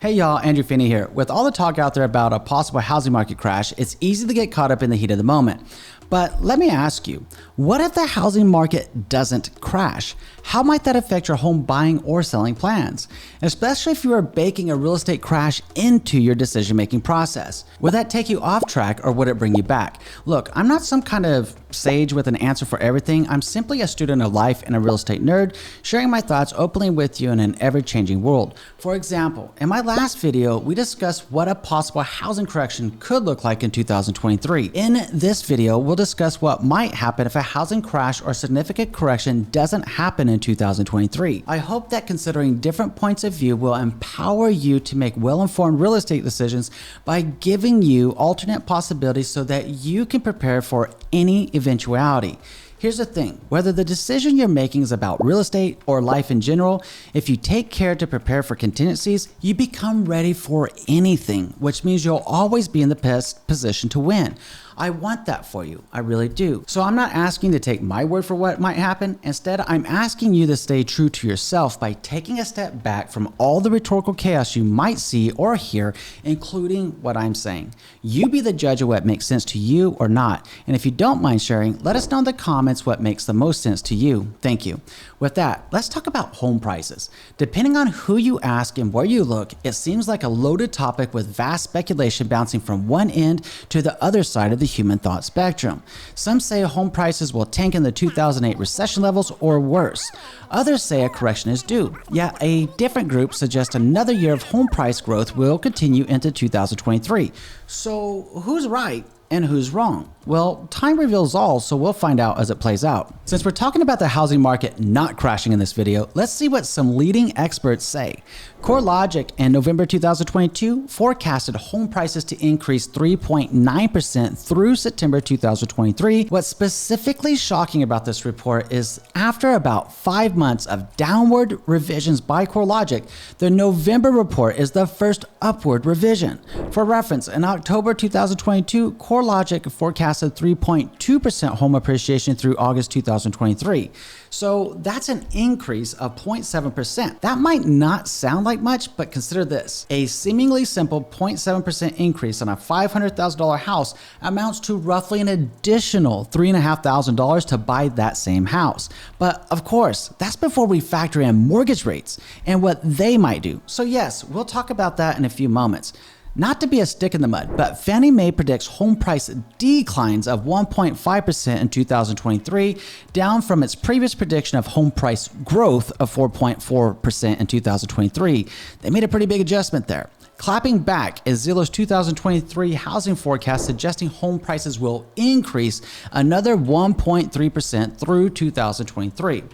Hey y'all, Andrew Fannie here. With all the talk out there about a possible housing market crash, it's easy to get caught up in the heat of the moment. But let me ask you, what if the housing market doesn't crash? How might that affect your home buying or selling plans? Especially if you are baking a real estate crash into your decision-making process. Would that take you off track or would it bring you back? Look, I'm not some kind of sage with an answer for everything. I'm simply a student of life and a real estate nerd, sharing my thoughts openly with you in an ever-changing world. For example, in my last video, we discussed what a possible housing correction could look like in 2023. In this video, we'll discuss what might happen if a housing crash or significant correction doesn't happen in 2023. I hope that considering different points of view will empower you to make well-informed real estate decisions by giving you alternate possibilities so that you can prepare for any eventuality. Here's the thing, whether the decision you're making is about real estate or life in general, if you take care to prepare for contingencies, you become ready for anything, which means you'll always be in the best position to win. I want that for you, I really do. So I'm not asking you to take my word for what might happen. Instead, I'm asking you to stay true to yourself by taking a step back from all the rhetorical chaos you might see or hear, including what I'm saying. You be the judge of what makes sense to you or not. And if you don't mind sharing, let us know in the comments what makes the most sense to you. Thank you. With that, let's talk about home prices. Depending on who you ask and where you look, it seems like a loaded topic with vast speculation bouncing from one end to the other side of the human thought spectrum. Some say home prices will tank in the 2008 recession levels or worse. Others say a correction is due. Yet a different group suggests another year of home price growth will continue into 2023. So who's right and who's wrong? Well, time reveals all, so we'll find out as it plays out. Since we're talking about the housing market not crashing in this video, let's see what some leading experts say. CoreLogic in November 2022 forecasted home prices to increase 3.9% through September 2023. What's specifically shocking about this report is after about 5 months of downward revisions by CoreLogic, the November report is the first upward revision. For reference, in October 2022, CoreLogic forecasted 3.2% home appreciation through August 2023. So that's an increase of 0.7%. That might not sound like much, but consider this. A seemingly simple 0.7% increase on a $500,000 house amounts to roughly an additional $3,500 to buy that same house. But of course, that's before we factor in mortgage rates and what they might do. So yes, we'll talk about that in a few moments. Not to be a stick in the mud, but Fannie Mae predicts home price declines of 1.5% in 2023, down from its previous prediction of home price growth of 4.4% in 2023. They made a pretty big adjustment there. Clapping back is Zillow's 2023 housing forecast suggesting home prices will increase another 1.3% through 2023.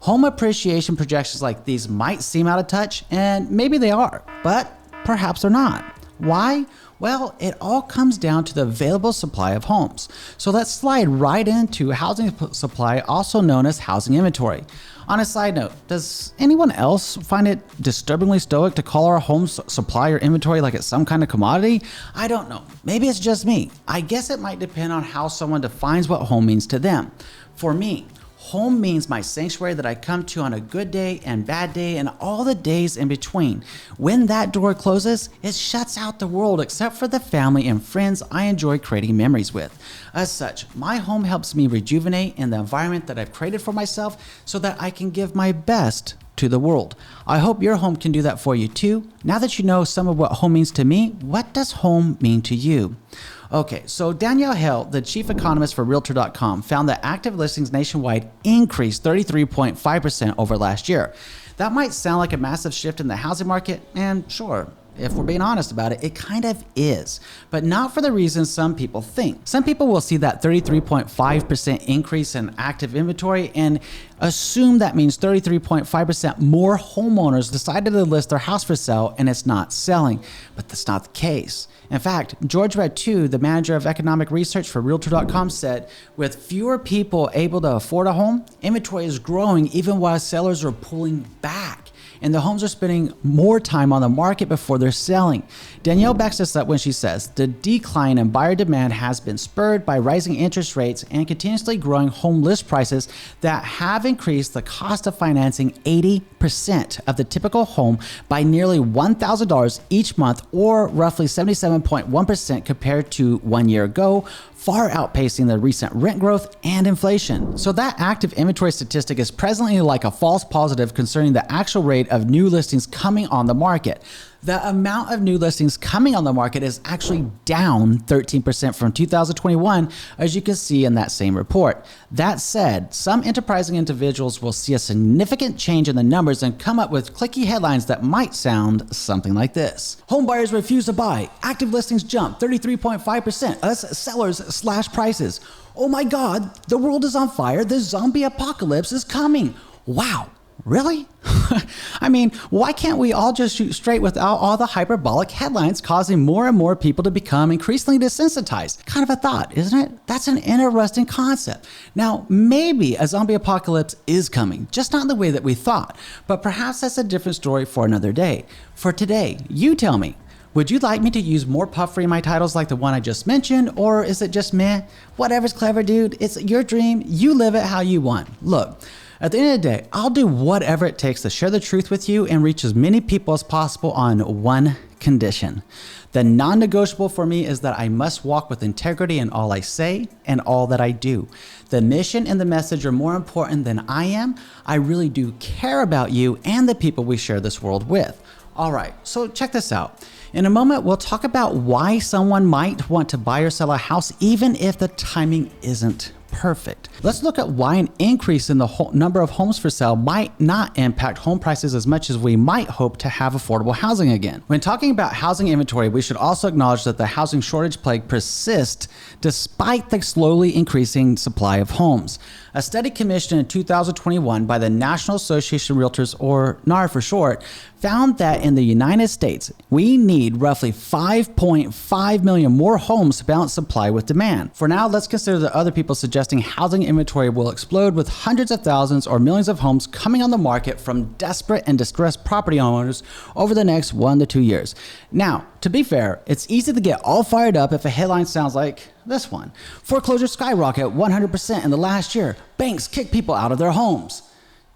Home appreciation projections like these might seem out of touch, and maybe they are, but perhaps they're not. Why? Well, it all comes down to the available supply of homes. So let's slide right into housing supply, also known as housing inventory. On a side note, does anyone else find it disturbingly stoic to call our home supply or inventory like it's some kind of commodity? I don't know. Maybe it's just me. I guess it might depend on how someone defines what home means to them. For me, home means my sanctuary that I come to on a good day and bad day and all the days in between. When that door closes, it shuts out the world except for the family and friends I enjoy creating memories with. As such, my home helps me rejuvenate in the environment that I've created for myself so that I can give my best to the world. I hope your home can do that for you too. Now that you know some of what home means to me, what does home mean to you? Okay, so Danielle Hale, the chief economist for Realtor.com, found that active listings nationwide increased 33.5% over last year. That might sound like a massive shift in the housing market, and sure, if we're being honest about it, it kind of is, but not for the reasons some people think. Some people will see that 33.5% increase in active inventory and assume that means 33.5% more homeowners decided to list their house for sale and it's not selling, but that's not the case. In fact, George Ratu, the manager of economic research for Realtor.com, said, with fewer people able to afford a home, inventory is growing even while sellers are pulling back. and the homes are spending more time on the market before they're selling. Danielle backs this up when she says, the decline in buyer demand has been spurred by rising interest rates and continuously growing home list prices that have increased the cost of financing 80% of the typical home by nearly $1,000 each month, or roughly 77.1% compared to 1 year ago, far outpacing the recent rent growth and inflation. So that active inventory statistic is presently like a false positive concerning the actual rate of new listings coming on the market. The amount of new listings coming on the market is actually down 13% from 2021, as you can see in that same report. That said, some enterprising individuals will see a significant change in the numbers and come up with clicky headlines that might sound something like this. Home buyers refuse to buy. Active listings jump 33.5%. Us sellers slash prices. Oh my God, the world is on fire. The zombie apocalypse is coming. Wow. Really? I mean, why can't we all just shoot straight without all the hyperbolic headlines causing more and more people to become increasingly desensitized? Kind of a thought, isn't it? That's an interesting concept. Now, maybe a zombie apocalypse is coming, just not in the way that we thought, but perhaps that's a different story for another day. For today, you tell me, would you like me to use more puffery in my titles like the one I just mentioned, or is it just meh? Whatever's clever, dude. It's your dream. You live it how you want. Look, at the end of the day, I'll do whatever it takes to share the truth with you and reach as many people as possible on one condition. The non-negotiable for me is that I must walk with integrity in all I say and all that I do. The mission and the message are more important than I am. I really do care about you and the people we share this world with. All right, so check this out. In a moment, we'll talk about why someone might want to buy or sell a house even if the timing isn't perfect. Let's look at why an increase in the number of homes for sale might not impact home prices as much as we might hope to have affordable housing again. When talking about housing inventory, we should also acknowledge that the housing shortage plague persists despite the slowly increasing supply of homes. A study commissioned in 2021 by the National Association of Realtors, or NAR for short, found that in the United States, we need roughly 5.5 million more homes to balance supply with demand. For now, let's consider the other people suggesting housing inventory will explode with hundreds of thousands or millions of homes coming on the market from desperate and distressed property owners over the next 1 to 2 years. Now, to be fair, it's easy to get all fired up if a headline sounds like this one. Foreclosures skyrocket 100% in the last year. Banks kick people out of their homes.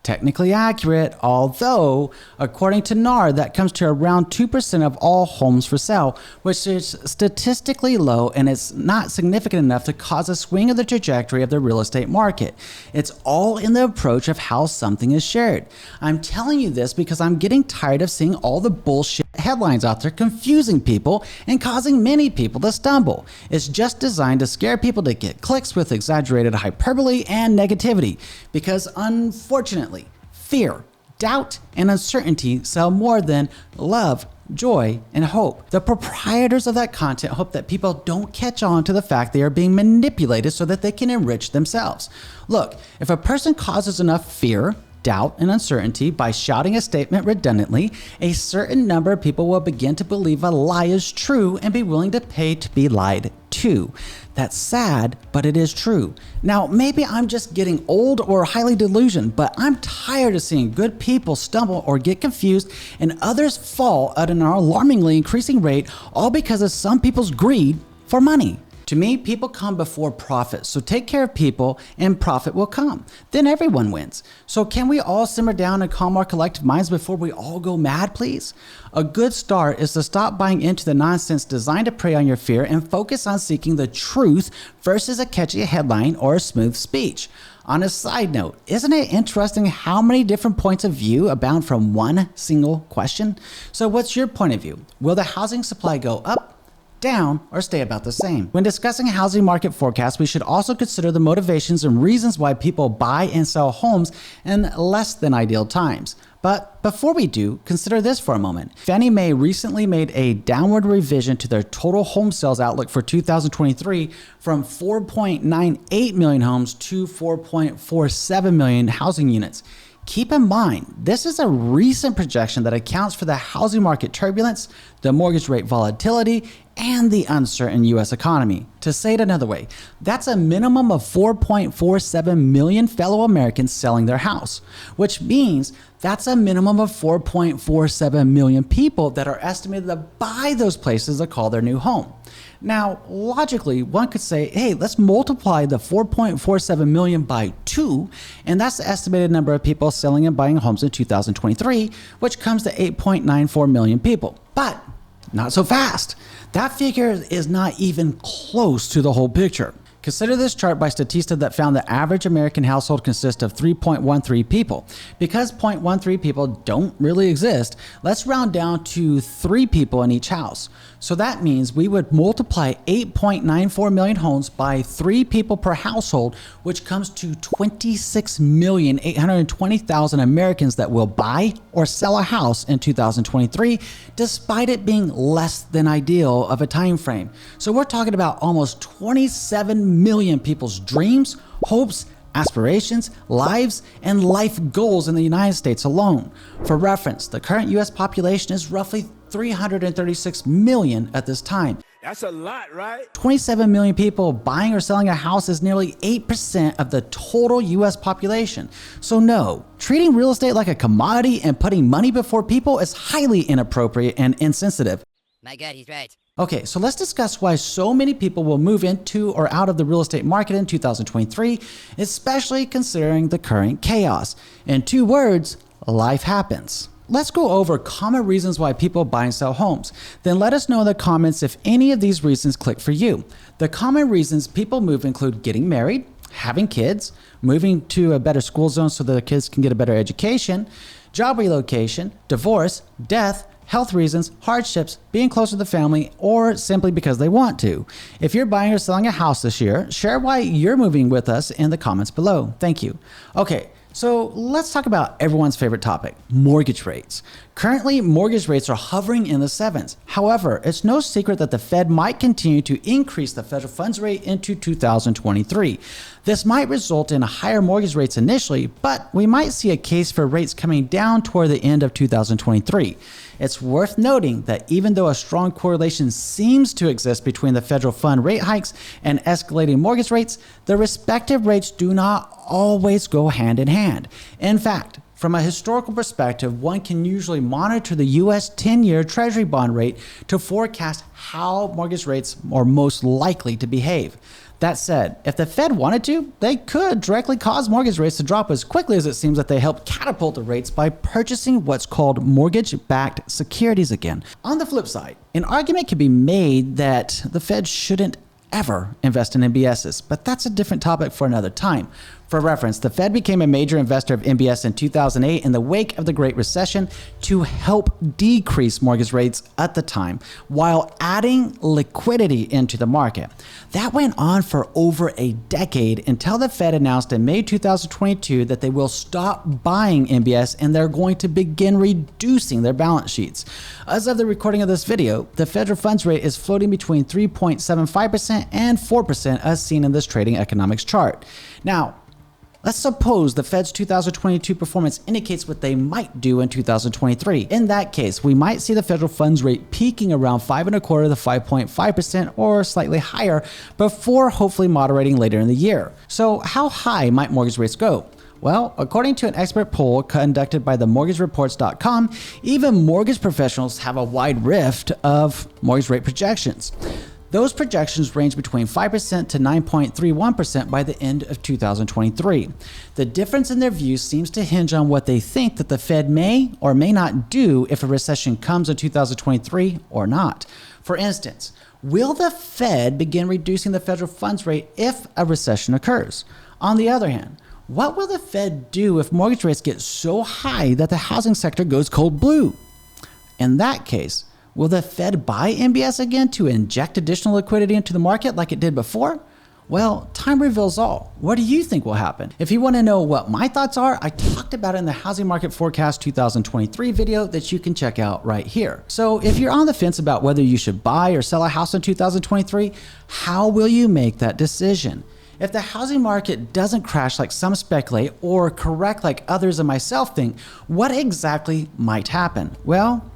Technically accurate, although according to NAR, that comes to around 2% of all homes for sale, which is statistically low, and it's not significant enough to cause a swing of the trajectory of the real estate market. It's all in the approach of how something is shared. I'm telling you this because I'm getting tired of seeing all the bullshit headlines out there confusing people and causing many people to stumble. It's just designed to scare people to get clicks with exaggerated hyperbole and negativity, because unfortunately, fear, doubt, and uncertainty sell more than love, joy, and hope. The proprietors of that content hope that people don't catch on to the fact they are being manipulated so that they can enrich themselves. Look, if a person causes enough fear, doubt, and uncertainty by shouting a statement redundantly, a certain number of people will begin to believe a lie is true and be willing to pay to be lied to. That's sad, but it is true. Now, maybe I'm just getting old or highly delusioned, but I'm tired of seeing good people stumble or get confused and others fall at an alarmingly increasing rate, all because of some people's greed for money. To me, people come before profit, so take care of people and profit will come. Then everyone wins. So can we all simmer down and calm our collective minds before we all go mad, please? A good start is to stop buying into the nonsense designed to prey on your fear and focus on seeking the truth versus a catchy headline or a smooth speech. On a side note, isn't it interesting how many different points of view abound from one single question? So what's your point of view? Will the housing supply go up, down, or stay about the same? When discussing housing market forecasts, we should also consider the motivations and reasons why people buy and sell homes in less than ideal times. But before we do, consider this for a moment. Fannie Mae recently made a downward revision to their total home sales outlook for 2023 from 4.98 million homes to 4.47 million housing units. Keep in mind, this is a recent projection that accounts for the housing market turbulence, the mortgage rate volatility, and the uncertain US economy. To say it another way, that's a minimum of 4.47 million fellow Americans selling their house, which means that's a minimum of 4.47 million people that are estimated to buy those places to call their new home. Now, logically, one could say, hey, let's multiply the 4.47 million by 2, and that's the estimated number of people selling and buying homes in 2023, which comes to 8.94 million people. But not so fast. That figure is not even close to the whole picture. Consider this chart by Statista that found the average American household consists of 3.13 people. Because 0.13 people don't really exist, let's round down to 3 people in each house. So that means we would multiply 8.94 million homes by 3 people per household, which comes to 26,820,000 Americans that will buy or sell a house in 2023, despite it being less than ideal of a time frame. So we're talking about almost 27 million people's dreams, hopes, aspirations, lives, and life goals in the United States alone. For reference, the current US population is roughly 336 million at this time. That's a lot, right? 27 million people buying or selling a house is nearly 8% of the total US population. So no, treating real estate like a commodity and putting money before people is highly inappropriate and insensitive. My God, he's right. Okay, so let's discuss why so many people will move into or out of the real estate market in 2023, especially considering the current chaos. In 2 words, life happens. Let's go over common reasons why people buy and sell homes. Then let us know in the comments if any of these reasons click for you. The common reasons people move include getting married, having kids, moving to a better school zone so that the kids can get a better education, job relocation, divorce, death, health reasons, hardships, being close to the family, or simply because they want to. If you're buying or selling a house this year, share why you're moving with us in the comments below. Thank you. Okay, so let's talk about everyone's favorite topic, mortgage rates. Currently, mortgage rates are hovering in the 7s. However, it's no secret that the Fed might continue to increase the federal funds rate into 2023. This might result in higher mortgage rates initially, but we might see a case for rates coming down toward the end of 2023. It's worth noting that even though a strong correlation seems to exist between the federal fund rate hikes and escalating mortgage rates, the respective rates do not always go hand in hand. In fact, from a historical perspective, one can usually monitor the US 10-year Treasury bond rate to forecast how mortgage rates are most likely to behave. That said, if the Fed wanted to, they could directly cause mortgage rates to drop as quickly as it seems that they help catapult the rates by purchasing what's called mortgage-backed securities again. On the flip side, an argument can be made that the Fed shouldn't ever invest in MBSs, but that's a different topic for another time. For reference, the Fed became a major investor of MBS in 2008 in the wake of the Great Recession to help decrease mortgage rates at the time while adding liquidity into the market. That went on for over a decade until the Fed announced in May 2022 that they will stop buying MBS and they're going to begin reducing their balance sheets. As of the recording of this video, the federal funds rate is floating between 3.75% and 4% as seen in this trading economics chart. Now, let's suppose the Fed's 2022 performance indicates what they might do in 2023. In that case, we might see the federal funds rate peaking around 5.25% to 5.5% or slightly higher before hopefully moderating later in the year. So how high might mortgage rates go? Well, according to an expert poll conducted by the mortgagereports.com, even mortgage professionals have a wide rift of mortgage rate projections. Those projections range between 5% to 9.31% by the end of 2023. The difference in their views seems to hinge on what they think that the Fed may or may not do if a recession comes in 2023 or not. For instance, will the Fed begin reducing the federal funds rate if a recession occurs? On the other hand, what will the Fed do if mortgage rates get so high that the housing sector goes cold blue? In that case, will the Fed buy MBS again to inject additional liquidity into the market like it did before? Well, time reveals all. What do you think will happen? If you want to know what my thoughts are, I talked about it in the Housing Market Forecast 2023 video that you can check out right here. So if you're on the fence about whether you should buy or sell a house in 2023, how will you make that decision? If the housing market doesn't crash like some speculate or correct like others and myself think, what exactly might happen? Well,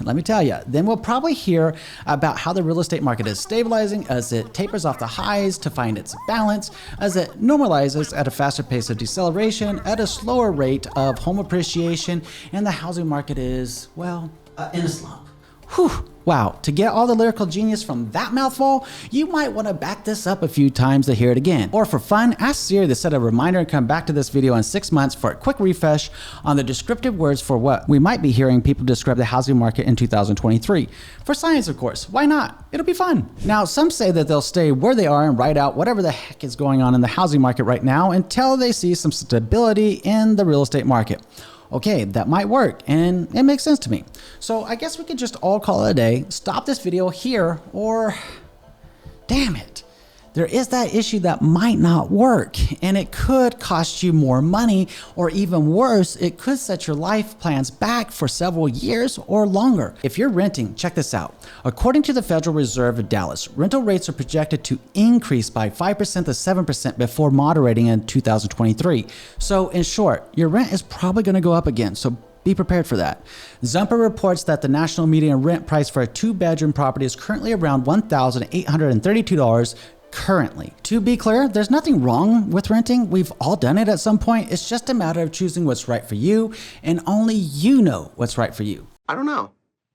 let me tell you. Then we'll probably hear about how the real estate market is stabilizing as it tapers off the highs to find its balance, as it normalizes at a faster pace of deceleration, at a slower rate of home appreciation, and the housing market is, well, in a slump. Whew. Wow, to get all the lyrical genius from that mouthful, you might want to back this up a few times to hear it again. Or for fun, ask Siri to set a reminder and come back to this video in 6 months for a quick refresh on the descriptive words for what we might be hearing people describe the housing market in 2023. For science, of course, why not? It'll be fun. Now, some say that they'll stay where they are and ride out whatever the heck is going on in the housing market right now until they see some stability in the real estate market. Okay, that might work, and it makes sense to me. So I guess we could just all call it a day, stop this video here, or damn it. There is that issue that might not work, and it could cost you more money, or even worse, it could set your life plans back for several years or longer. If you're renting, check this out. According to the Federal Reserve of Dallas, rental rates are projected to increase by 5% to 7% before moderating in 2023. So in short, your rent is probably going to go up again. So be prepared for that. Zumper reports that the national median rent price for a 2-bedroom property is currently around $1,832 currently. To be clear, there's nothing wrong with renting. We've all done it at some point. It's just a matter of choosing what's right for you, and only you know what's right for you. I don't know.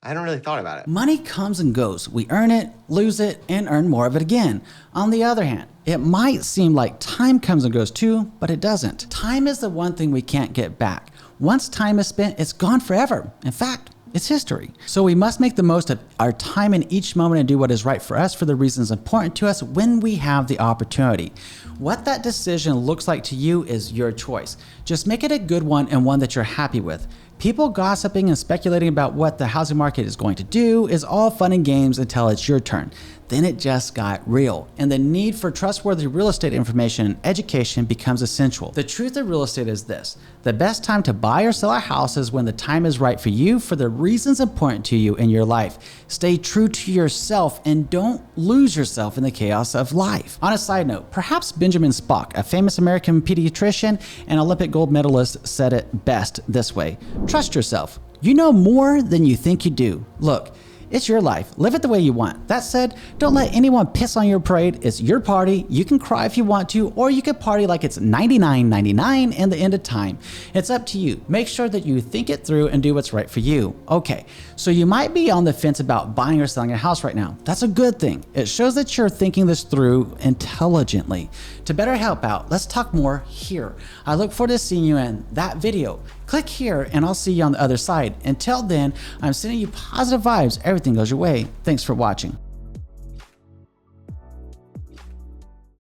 I hadn't really thought about it. Money comes and goes. We earn it, lose it, and earn more of it again. On the other hand, it might seem like time comes and goes too, but it doesn't. Time is the one thing we can't get back. Once time is spent, it's gone forever. In fact, it's history. So we must make the most of our time in each moment and do what is right for us for the reasons important to us when we have the opportunity. What that decision looks like to you is your choice. Just make it a good one and one that you're happy with. People gossiping and speculating about what the housing market is going to do is all fun and games until it's your turn. Then it just got real, and the need for trustworthy real estate information and education becomes essential. The truth of real estate is this: the best time to buy or sell a house is when the time is right for you for the reasons important to you in your life. Stay true to yourself and don't lose yourself in the chaos of life. On a side note, perhaps Benjamin Spock, a famous American pediatrician and Olympic gold medalist, said it best this way: trust yourself. You know more than you think you do. Look, it's your life. Live it the way you want. That said, don't let anyone piss on your parade. It's your party. You can cry if you want to, or you can party like it's 99.99 and the end of time. It's up to you. Make sure that you think it through and do what's right for you. Okay, so you might be on the fence about buying or selling a house right now. That's a good thing. It shows that you're thinking this through intelligently. To better help out, let's talk more here. I look forward to seeing you in that video. Click here and I'll see you on the other side. Until then, I'm sending you positive vibes. Everything goes your way. Thanks for watching.